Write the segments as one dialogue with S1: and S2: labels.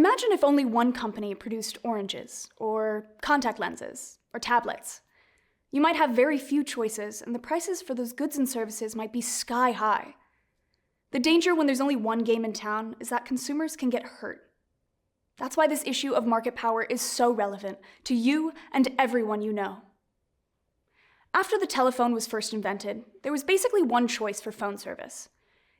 S1: Imagine if only one company produced oranges, or contact lenses, or tablets. You might have very few choices, and the prices for those goods and services might be sky high. The danger when there's only one game in town is that consumers can get hurt. That's why this issue of market power is so relevant to you and everyone you know. After the telephone was first invented, there was basically one choice for phone service.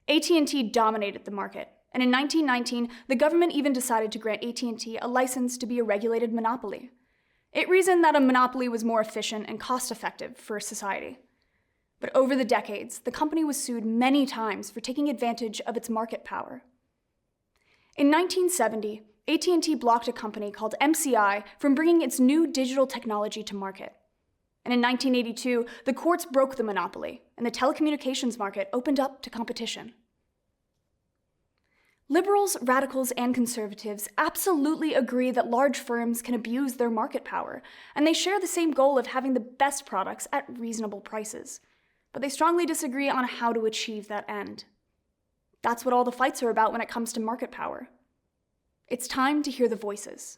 S1: AT&T dominated the market, and in 1919, the government even decided to grant AT&T a license to be a regulated monopoly. It reasoned that a monopoly was more efficient and cost-effective for society. But over the decades, the company was sued many times for taking advantage of its market power. In 1970, AT&T blocked a company called MCI from bringing its new digital technology to market. And in 1982, the courts broke the monopoly, and the telecommunications market opened up to competition. Liberals, radicals, and conservatives absolutely agree that large firms can abuse their market power, and they share the same goal of having the best products at reasonable prices. But they strongly disagree on how to achieve that end. That's what all the fights are about when it comes to market power. It's time to hear the voices.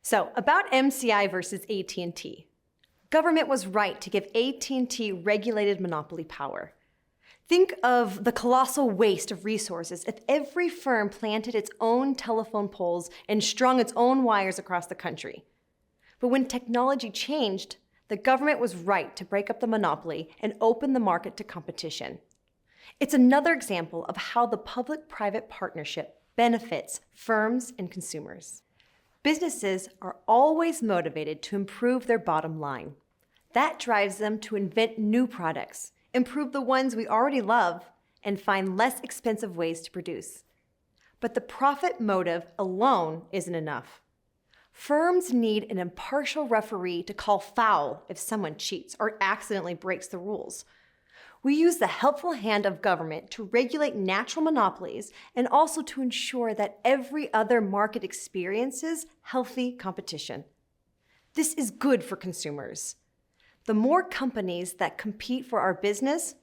S2: So, about MCI versus AT&T. Government was right to give AT&T regulated monopoly power. Think of the colossal waste of resources if every firm planted its own telephone poles and strung its own wires across the country. But when technology changed, the government was right to break up the monopoly and open the market to competition. It's another example of how the public-private partnership benefits firms and consumers. Businesses are always motivated to improve their bottom line. That drives them to invent new products, improve the ones we already love, and find less expensive ways to produce. But the profit motive alone isn't enough. Firms need an impartial referee to call foul if someone cheats or accidentally breaks the rules. We use the helpful hand of government to regulate natural monopolies and also to ensure that every other market experiences healthy competition. This is good for consumers. The more companies that compete for our business,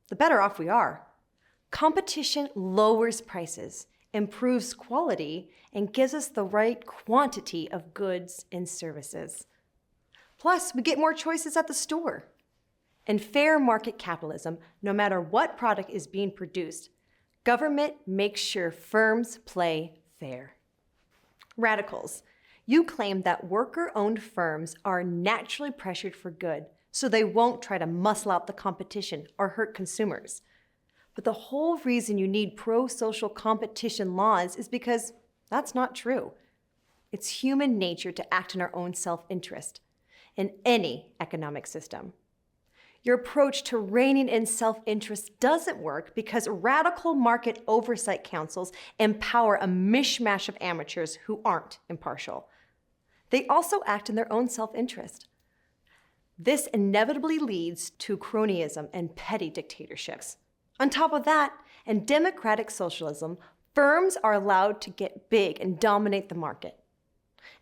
S2: the better off we are. Competition lowers prices, improves quality, and gives us the right quantity of goods and services. Plus, we get more choices at the store. In fair market capitalism, no matter what product is being produced, government makes sure firms play fair. Radicals, you claim that worker-owned firms are naturally pressured for good, so they won't try to muscle out the competition or hurt consumers. But the whole reason you need pro-social competition laws is because that's not true. It's human nature to act in our own self-interest in any economic system. Your approach to reining in self-interest doesn't work because radical market oversight councils empower a mishmash of amateurs who aren't impartial. They also act in their own self-interest. This inevitably leads to cronyism and petty dictatorships. On top of that, in democratic socialism, firms are allowed to get big and dominate the market.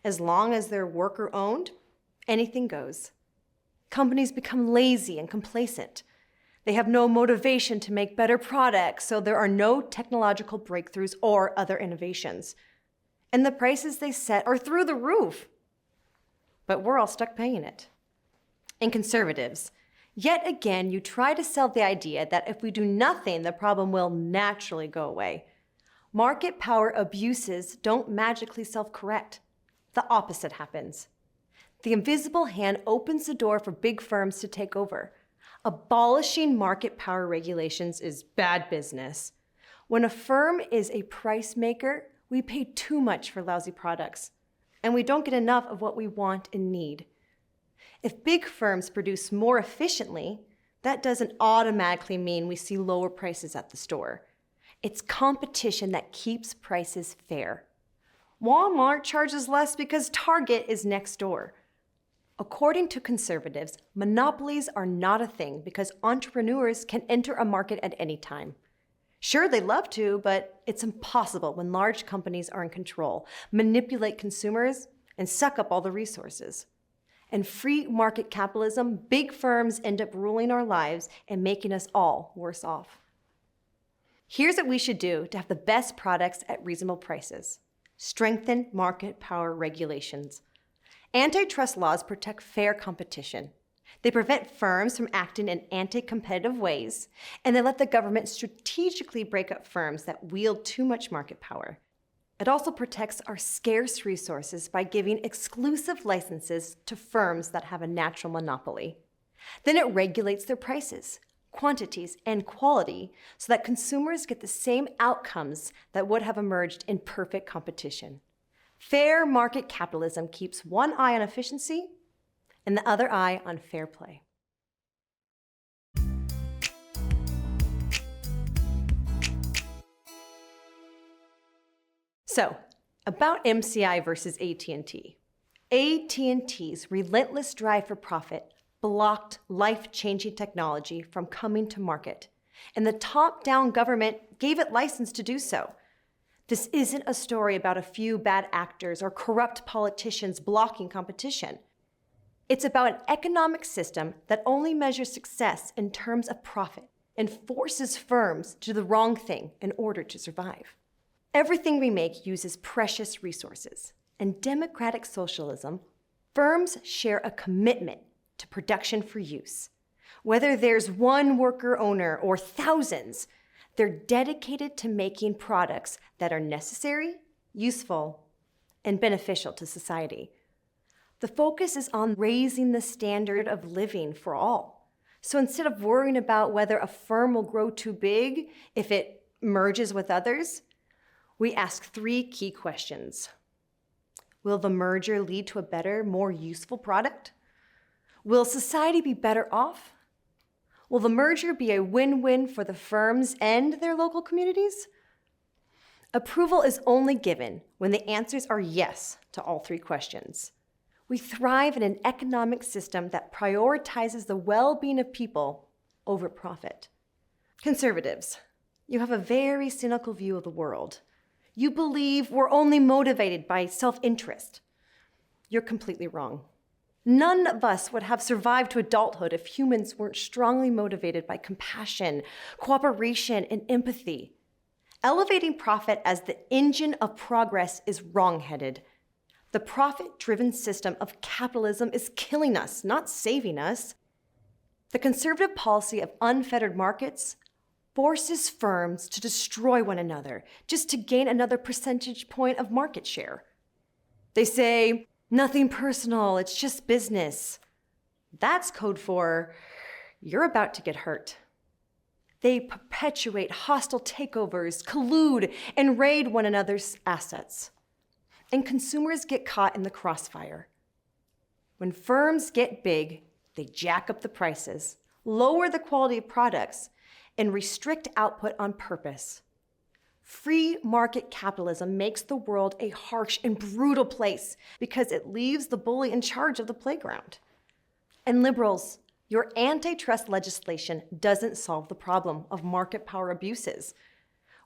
S2: As long as they're worker-owned, anything goes. Companies become lazy and complacent. They have no motivation to make better products, so there are no technological breakthroughs or other innovations. And the prices they set are through the roof. But we're all stuck paying it. And conservatives, yet again, you try to sell the idea that if we do nothing, the problem will naturally go away. Market power abuses don't magically self-correct. The opposite happens. The invisible hand opens the door for big firms to take over. Abolishing market power regulations is bad business. When a firm is a price maker, we pay too much for lousy products, and we don't get enough of what we want and need. If big firms produce more efficiently, that doesn't automatically mean we see lower prices at the store. It's competition that keeps prices fair. Walmart charges less because Target is next door. According to conservatives, monopolies are not a thing because entrepreneurs can enter a market at any time. Sure, they'd love to, but it's impossible when large companies are in control, manipulate consumers, and suck up all the resources. and free market capitalism, big firms end up ruling our lives and making us all worse off. Here's what we should do to have the best products at reasonable prices. Strengthen market power regulations. Antitrust laws protect fair competition. They prevent firms from acting in anti-competitive ways, and they let the government strategically break up firms that wield too much market power. It also protects our scarce resources by giving exclusive licenses to firms that have a natural monopoly. Then it regulates their prices, quantities, and quality so that consumers get the same outcomes that would have emerged in perfect competition. Fair market capitalism keeps one eye on efficiency and the other eye on fair play. So, about MCI versus AT&T. AT&T's relentless drive for profit blocked life-changing technology from coming to market, and the top-down government gave it license to do so. This isn't a story about a few bad actors or corrupt politicians blocking competition. It's about an economic system that only measures success in terms of profit and forces firms to do the wrong thing in order to survive. Everything we make uses precious resources. In democratic socialism, firms share a commitment to production for use. Whether there's one worker owner or thousands, they're dedicated to making products that are necessary, useful, and beneficial to society. The focus is on raising the standard of living for all. So instead of worrying about whether a firm will grow too big if it merges with others, we ask three key questions. Will the merger lead to a better, more useful product? Will society be better off? Will the merger be a win-win for the firms and their local communities? Approval is only given when the answers are yes to all three questions. We thrive in an economic system that prioritizes the well-being of people over profit. Conservatives, you have a very cynical view of the world. You believe we're only motivated by self-interest. You're completely wrong. None of us would have survived to adulthood if humans weren't strongly motivated by compassion, cooperation, and empathy. Elevating profit as the engine of progress is wrong-headed. The profit-driven system of capitalism is killing us, not saving us. The conservative policy of unfettered markets forces firms to destroy one another just to gain another percentage point of market share. They say, nothing personal, it's just business. That's code for, you're about to get hurt. They perpetuate hostile takeovers, collude, and raid one another's assets. And consumers get caught in the crossfire. When firms get big, they jack up the prices, lower the quality of products, and restrict output on purpose. Free market capitalism makes the world a harsh and brutal place because it leaves the bully in charge of the playground. And liberals, your antitrust legislation doesn't solve the problem of market power abuses.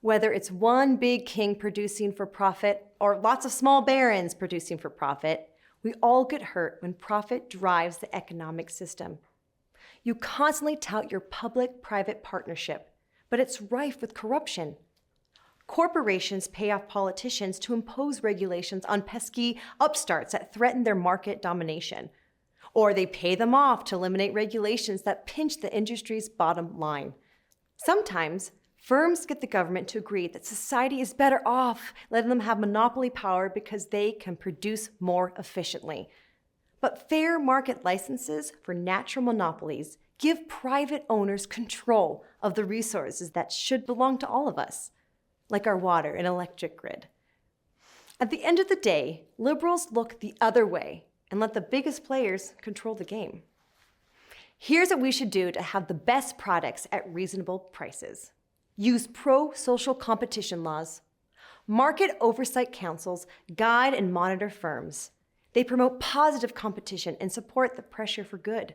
S2: Whether it's one big king producing for profit or lots of small barons producing for profit, we all get hurt when profit drives the economic system. You constantly tout your public-private partnership, but it's rife with corruption. Corporations pay off politicians to impose regulations on pesky upstarts that threaten their market domination. Or they pay them off to eliminate regulations that pinch the industry's bottom line. Sometimes, firms get the government to agree that society is better off letting them have monopoly power because they can produce more efficiently. But fair market licenses for natural monopolies give private owners control of the resources that should belong to all of us, like our water and electric grid. At the end of the day, liberals look the other way and let the biggest players control the game. Here's what we should do to have the best products at reasonable prices. Use pro-social competition laws. Market oversight councils guide and monitor firms. They promote positive competition and support the pressure for good.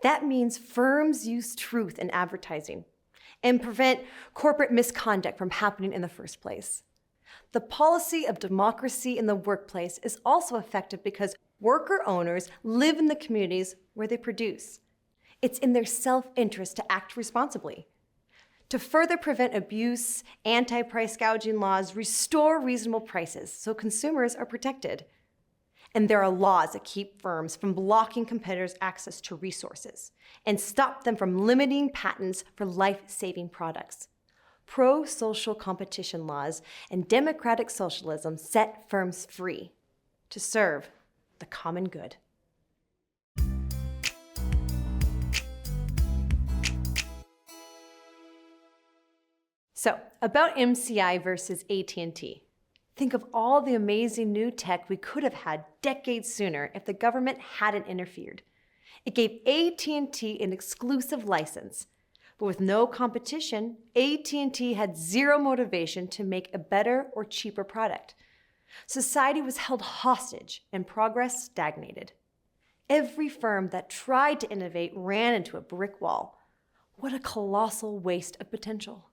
S2: That means firms use truth in advertising and prevent corporate misconduct from happening in the first place. The policy of democracy in the workplace is also effective because Worker owners live in the communities where they produce. It's in their self-interest to act responsibly. To further prevent abuse, anti-price gouging laws restore reasonable prices so consumers are protected. And there are laws that keep firms from blocking competitors' access to resources and stop them from limiting patents for life-saving products. Pro-social competition laws and democratic socialism set firms free to serve the common good. So, about MCI versus AT&T. Think of all the amazing new tech we could have had decades sooner if the government hadn't interfered. It gave AT&T an exclusive license, but with no competition, AT&T had zero motivation to make a better or cheaper product. Society was held hostage and progress stagnated. Every firm that tried to innovate ran into a brick wall. What a colossal waste of potential.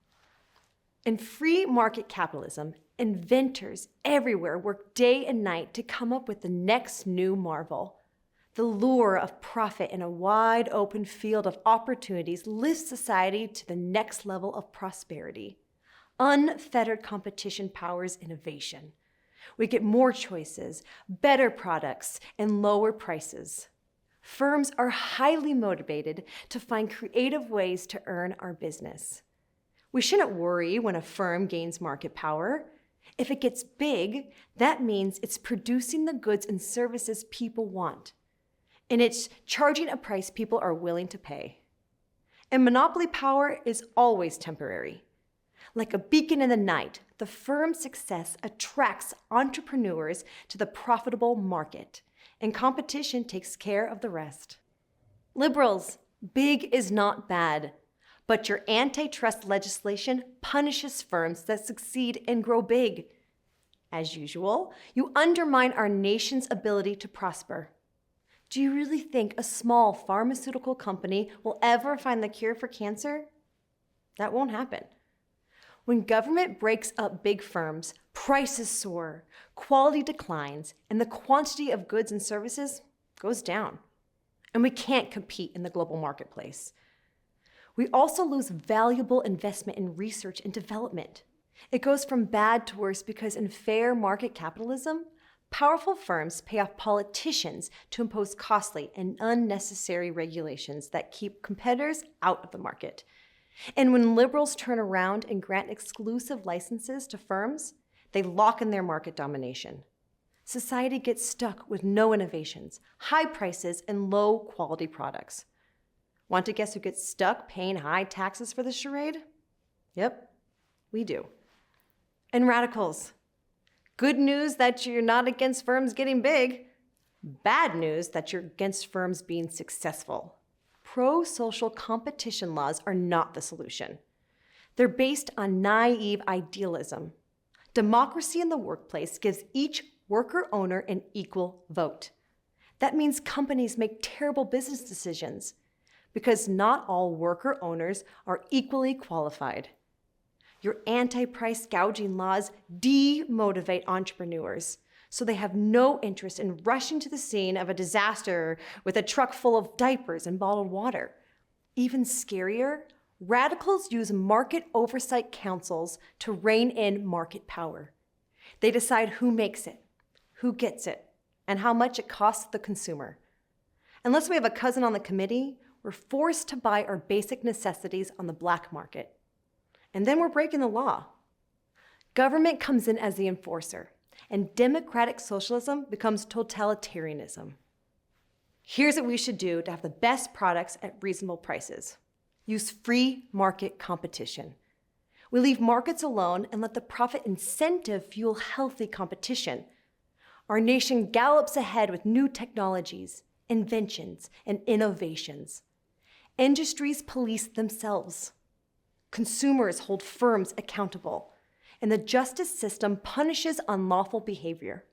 S2: In free market capitalism, inventors everywhere work day and night to come up with the next new marvel. The lure of profit in a wide open field of opportunities lifts society to the next level of prosperity. Unfettered competition powers innovation. We get more choices, better products, and lower prices. Firms are highly motivated to find creative ways to earn our business. We shouldn't worry when a firm gains market power. If it gets big, that means it's producing the goods and services people want. And it's charging a price people are willing to pay. And monopoly power is always temporary. Like a beacon in the night, the firm's success attracts entrepreneurs to the profitable market, and competition takes care of the rest. Liberals, big is not bad. But your antitrust legislation punishes firms that succeed and grow big. As usual, you undermine our nation's ability to prosper. Do you really think a small pharmaceutical company will ever find the cure for cancer? That won't happen. When government breaks up big firms, prices soar, quality declines, and the quantity of goods and services goes down. And we can't compete in the global marketplace. We also lose valuable investment in research and development. It goes from bad to worse because in fair market capitalism, powerful firms pay off politicians to impose costly and unnecessary regulations that keep competitors out of the market. And when liberals turn around and grant exclusive licenses to firms, they lock in their market domination. Society gets stuck with no innovations, high prices, and low quality products. Want to guess who gets stuck paying high taxes for the charade? Yep, we do. And radicals. Good news that you're not against firms getting big. Bad news that you're against firms being successful. Pro-social competition laws are not the solution. They're based on naive idealism. Democracy in the workplace gives each worker owner an equal vote. That means companies make terrible business decisions, because not all worker owners are equally qualified. Your anti-price gouging laws demotivate entrepreneurs, so they have no interest in rushing to the scene of a disaster with a truck full of diapers and bottled water. Even scarier, radicals use market oversight councils to rein in market power. They decide who makes it, who gets it, and how much it costs the consumer. Unless we have a cousin on the committee, we're forced to buy our basic necessities on the black market. And then we're breaking the law. Government comes in as the enforcer, and democratic socialism becomes totalitarianism. Here's what we should do to have the best products at reasonable prices. Use free market competition. We leave markets alone and let the profit incentive fuel healthy competition. Our nation gallops ahead with new technologies, inventions, and innovations. Industries police themselves. Consumers hold firms accountable, and the justice system punishes unlawful behavior.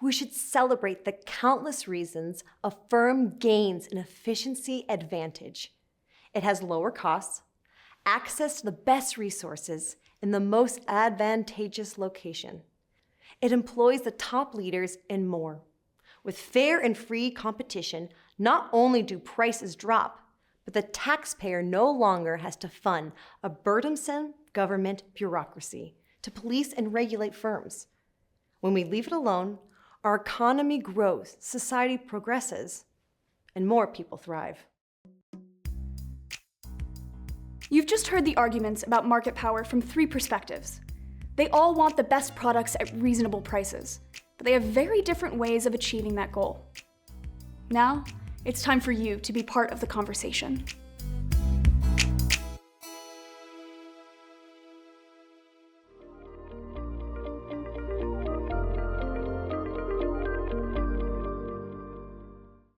S2: We should celebrate the countless reasons a firm gains an efficiency advantage. It has lower costs, access to the best resources, in the most advantageous location. It employs the top leaders and more. With fair and free competition, not only do prices drop, but the taxpayer no longer has to fund a burdensome government bureaucracy to police and regulate firms. When we leave it alone, our economy grows, society progresses, and more people thrive.
S1: You've just heard the arguments about market power from 3 perspectives. They all want the best products at reasonable prices, but they have very different ways of achieving that goal. Now, it's time for you to be part of the conversation.